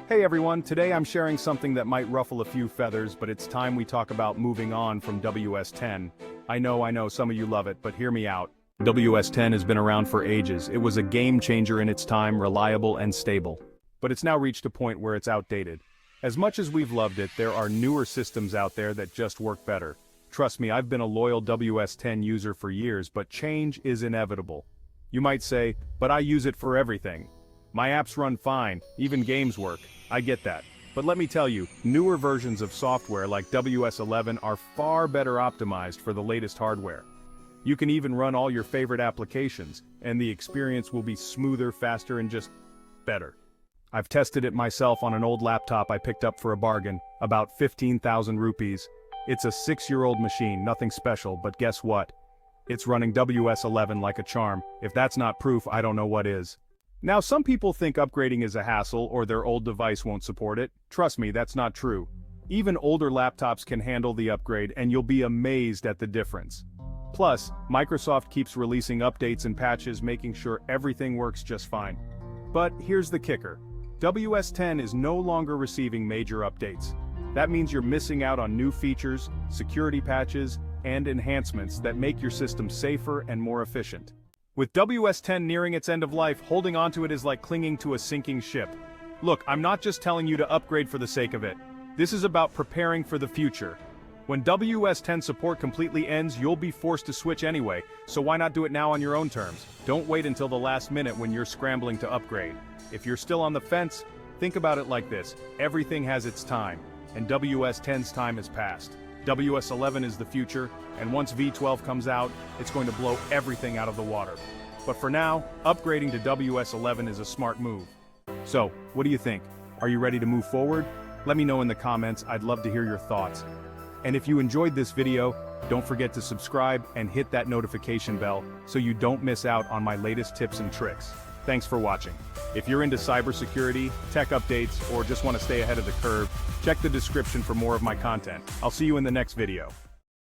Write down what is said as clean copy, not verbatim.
Hey everyone, today I'm sharing something that might ruffle a few feathers, but it's time we talk about moving on from WS10. I know, some of you love it, but hear me out. WS10 has been around for ages. It was a game changer in its time, reliable and stable. But it's now reached a point where it's outdated. As much as we've loved it, there are newer systems out there that just work better. Trust me, I've been a loyal WS10 user for years, but change is inevitable. You might say, but I use it for everything. My apps run fine, even games work. I get that. But let me tell you, newer versions of software like WS11 are far better optimized for the latest hardware. You can even run all your favorite applications, and the experience will be smoother, faster, and just better. I've tested it myself on an old laptop I picked up for a bargain, about 15,000 rupees. It's a 6-year-old machine, nothing special, but guess what? It's running WS11 like a charm. If that's not proof, I don't know what is. Now, some people think upgrading is a hassle or their old device won't support it. Trust me, that's not true. Even older laptops can handle the upgrade, and you'll be amazed at the difference. Plus, Microsoft keeps releasing updates and patches, making sure everything works just fine. But here's the kicker. WS10 is no longer receiving major updates. That means you're missing out on new features, security patches, and enhancements that make your system safer and more efficient. With WS10 nearing its end of life, holding onto it is like clinging to a sinking ship. Look, I'm not just telling you to upgrade for the sake of it. This is about preparing for the future. When WS10 support completely ends, you'll be forced to switch anyway, so why not do it now on your own terms? Don't wait until the last minute when you're scrambling to upgrade. If you're still on the fence, think about it like this. Everything has its time, and WS10's time has passed. WS11 is the future, and once V12 comes out, it's going to blow everything out of the water. But for now, upgrading to WS11 is a smart move. So, what do you think? Are you ready to move forward? Let me know in the comments, I'd love to hear your thoughts. And if you enjoyed this video, don't forget to subscribe and hit that notification bell so you don't miss out on my latest tips and tricks. Thanks for watching. If you're into cybersecurity, tech updates, or just want to stay ahead of the curve, check the description for more of my content. I'll see you in the next video.